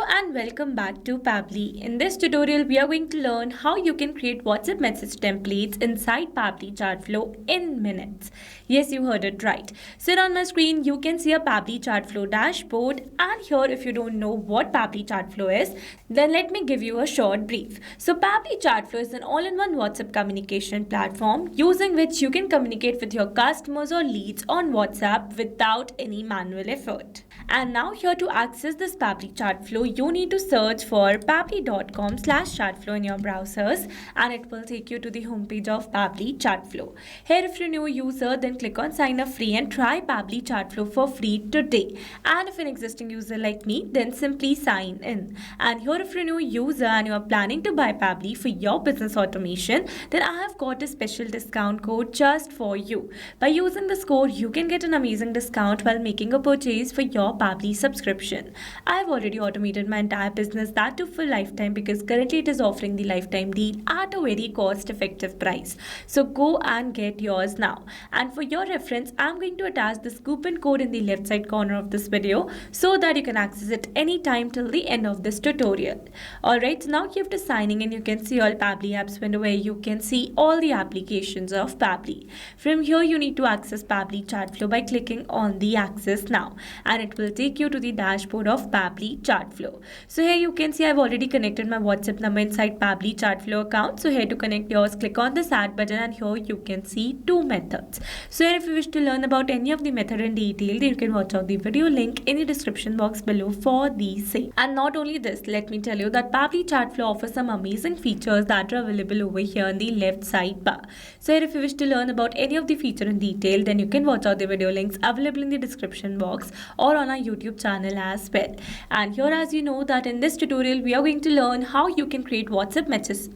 and welcome back to Pabbly. In this tutorial, we are going to learn how you can create WhatsApp message templates inside Pabbly Chatflow in minutes. Yes, you heard it right. So on my screen, you can see a Pabbly Chatflow dashboard, and here if you don't know what Pabbly Chatflow is, then let me give you a short brief. So Pabbly Chatflow is an all-in-one WhatsApp communication platform using which you can communicate with your customers or leads on WhatsApp without any manual effort. And now here to access this Pabbly Chatflow, you need to search for pabbly.com/chatflow in your browsers, and it will take you to the homepage of Pabbly Chatflow. Here if you're a new user, then click on sign up free and try Pabbly Chatflow for free today. And if an existing user like me, then simply sign in. And here if you're a new user and you are planning to buy Pabbly for your business automation, then I have got a special discount code just for you. By using this code, you can get an amazing discount while making a purchase for your Pabbly subscription. I have already automated my entire business, that too for lifetime, because currently it is offering the lifetime deal at a very cost-effective price. So go and get yours now. And for your reference, I'm going to attach this coupon code in the left side corner of this video so that you can access it anytime till the end of this tutorial. Alright, so now you have to signing in. You can see all Pabbly apps window where you can see all the applications of Pabbly. From here, you need to access Pabbly Chatflow by clicking on the access now, and it will take you to the dashboard of Pabbly Chatflow. So here you can see I've already connected my WhatsApp number inside Pabbly Chatflow account. So here to connect yours, click on this add button, and here you can see two methods. So here if you wish to learn about any of the method in detail, then you can watch out the video link in the description box below for the same. And not only this, let me tell you that Pabbly Chatflow offers some amazing features that are available over here in the left side bar. So here if you wish to learn about any of the feature in detail, then you can watch out the video links available in the description box or on our YouTube channel as well. And here, as you know, that in this tutorial we are going to learn how you can create WhatsApp messages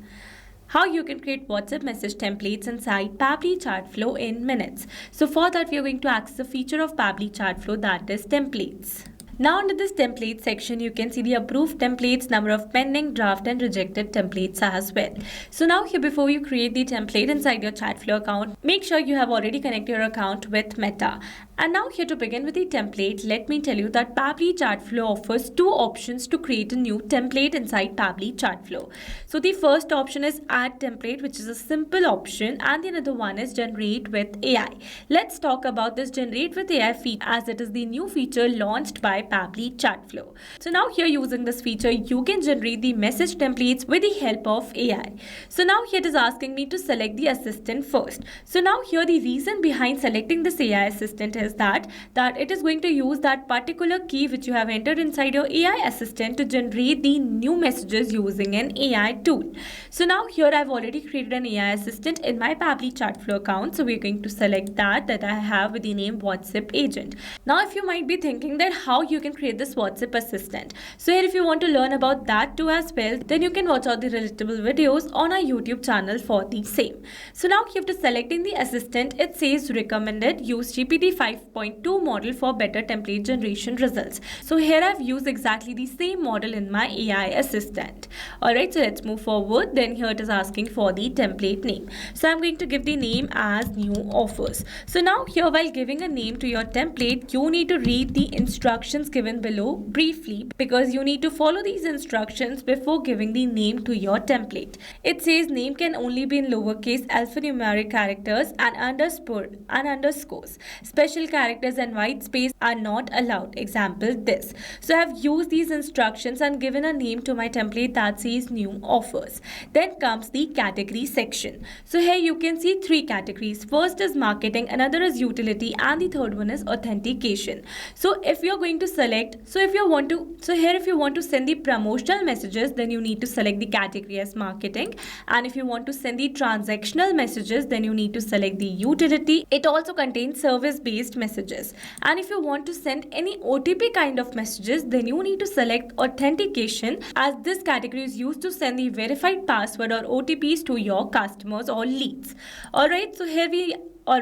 templates inside Pabbly Chatflow in minutes. So for that, we are going to access the feature of Pabbly Chatflow, that is templates. Now under this template section, you can see the approved templates, number of pending, draft and rejected templates as well. So now here, before you create the template inside your Chatflow account, make sure you have already connected your account with Meta. And now here to begin with the template, let me tell you that Pabbly Chatflow offers two options to create a new template inside Pabbly Chatflow. So the first option is add template, which is a simple option, and the another one is generate with AI. Let's talk about this generate with AI feature, as it is the new feature launched by Pabbly Chatflow. So now here, using this feature, you can generate the message templates with the help of AI. So now here it is asking me to select the assistant first. So now here, the reason behind selecting this AI assistant is that it is going to use that particular key which you have entered inside your AI assistant to generate the new messages using an AI tool. So now here I've already created an AI assistant in my Pabbly Chatflow account. So we're going to select that I have with the name WhatsApp agent. Now if you might be thinking that how you can create this WhatsApp assistant. So here if you want to learn about that too as well, then you can watch out the relatable videos on our YouTube channel for the same. So now you have to select in the assistant, it says recommended, use GPT 5.2 model for better template generation results. So here I've used exactly the same model in my AI assistant. Alright, so let's move forward. Then here it is asking for the template name. So I'm going to give the name as new offers. So now here, while giving a name to your template, you need to read the instructions given below briefly, because you need to follow these instructions before giving the name to your template. It says name can only be in lowercase alphanumeric characters and underscores. Special characters and white space are not allowed. Example this. So I have used these instructions and given a name to my template that says new offers. Then comes the category section. So here you can see three categories. First is marketing, another is utility, and the third one is authentication. So if you're going to select, if you want to send the promotional messages, then you need to select the category as marketing. And if you want to send the transactional messages, then you need to select the utility. It also contains service-based messages. And if you want to send any OTP kind of messages, then you need to select authentication, as this category is used to send the verified password or OTPs to your customers or leads. Alright, so here we are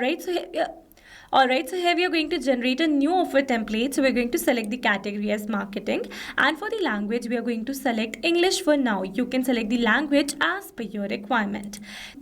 going to generate a new offer template. So we're going to select the category as marketing, and for the language we are going to select English for now. You can select the language as per your requirement.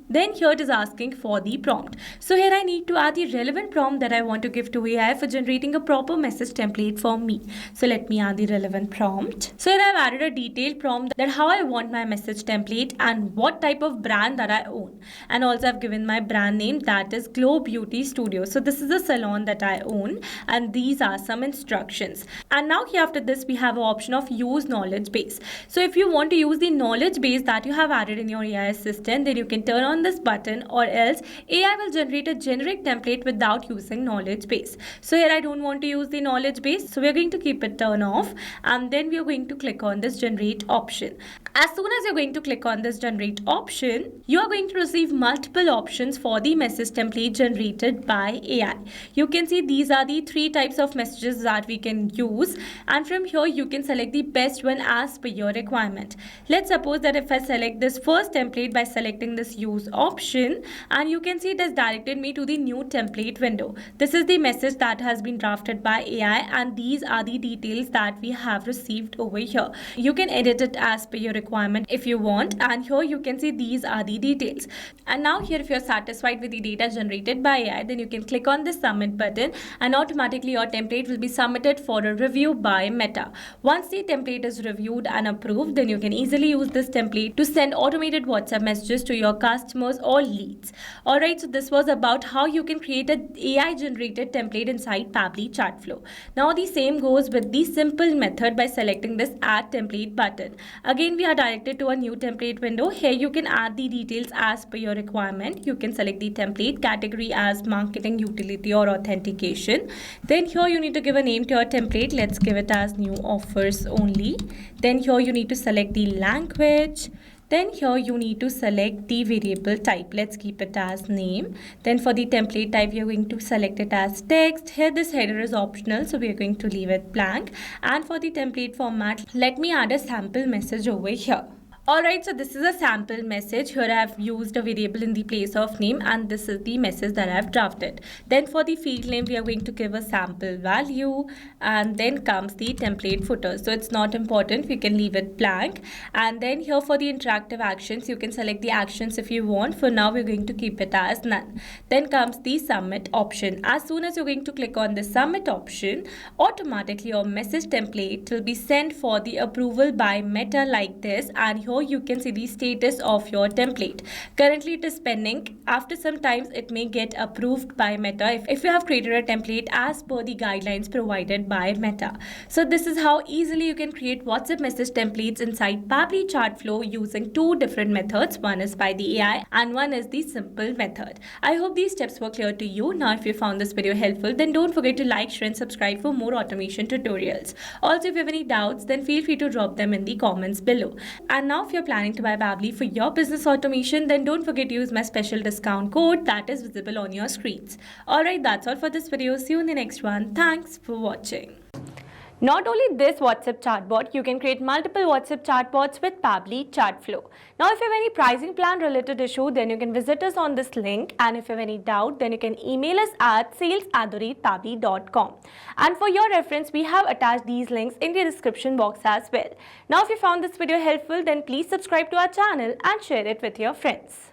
Then here it is asking for the prompt. So here I need to add the relevant prompt that I want to give to AI for generating a proper message template for me. So let me add the relevant prompt. So here I've added a detailed prompt that how I want my message template and what type of brand that I own. And also I've given my brand name, that is Glow Beauty Studio. So this is a salon that I own, and these are some instructions. And now here after this we have an option of use knowledge base. So if you want to use the knowledge base that you have added in your AI assistant, then you can turn on this button, or else AI will generate a generic template without using knowledge base. So here I don't want to use the knowledge base, so we're going to keep it turned off, and then we're going to click on this generate option. As soon as you're going to click on this generate option, you are going to receive multiple options for the message template generated by AI. You can see these are the 3 types of messages that we can use, and from here you can select the best one as per your requirement. Let's suppose that if I select this first template by selecting this use option, and you can see it has directed me to the new template window. This is the message that has been drafted by AI, and these are the details that we have received over here. You can edit it as per your requirement if you want, and here you can see these are the details. And now here if you're satisfied with the data generated by AI, then you can click on the submit button, and automatically your template will be submitted for a review by Meta. Once the template is reviewed and approved, then you can easily use this template to send automated WhatsApp messages to your customers or leads. Alright, so this was about how you can create an AI generated template inside Pabbly Chatflow. Now the same goes with the simple method by selecting this add template button. Again, we are directed to a new template window. Here you can add the details as per your requirement. You can select the template category as marketing, utility or authentication. Then here you need to give a name to your template. Let's give it as new offers only. Then here you need to select the language. Then here you need to select the variable type. Let's keep it as name. Then for the template type, you're going to select it as text. Here this header is optional, so we're going to leave it blank. And for the template format, let me add a sample message over here. Alright, so this is a sample message. Here I have used a variable in the place of name, and this is the message that I have drafted. Then for the field name, we are going to give a sample value, and then comes the template footer. So it's not important, we can leave it blank. And then here for the interactive actions, you can select the actions if you want. For now, we're going to keep it as none. Then comes the submit option. As soon as you're going to click on the submit option, automatically your message template will be sent for the approval by Meta like this, and here you can see the status of your template. Currently it is pending. After some times it may get approved by Meta if you have created a template as per the guidelines provided by Meta. So this is how easily you can create WhatsApp message templates inside Pabbly Chatflow using 2 different methods. One is by the AI and one is the simple method. I hope these steps were clear to you. Now if you found this video helpful, then don't forget to like, share and subscribe for more automation tutorials. Also, if you have any doubts, then feel free to drop them in the comments below. And now if you're planning to buy Pabbly for your business automation, then don't forget to use my special discount code that is visible on your screens. Alright, that's all for this video. See you in the next one. Thanks for watching. Not only this WhatsApp chatbot, you can create multiple WhatsApp chatbots with Pabbly Chatflow. Now, if you have any pricing plan related issue, then you can visit us on this link. And if you have any doubt, then you can email us at sales@pabbly.com. And for your reference, we have attached these links in the description box as well. Now, if you found this video helpful, then please subscribe to our channel and share it with your friends.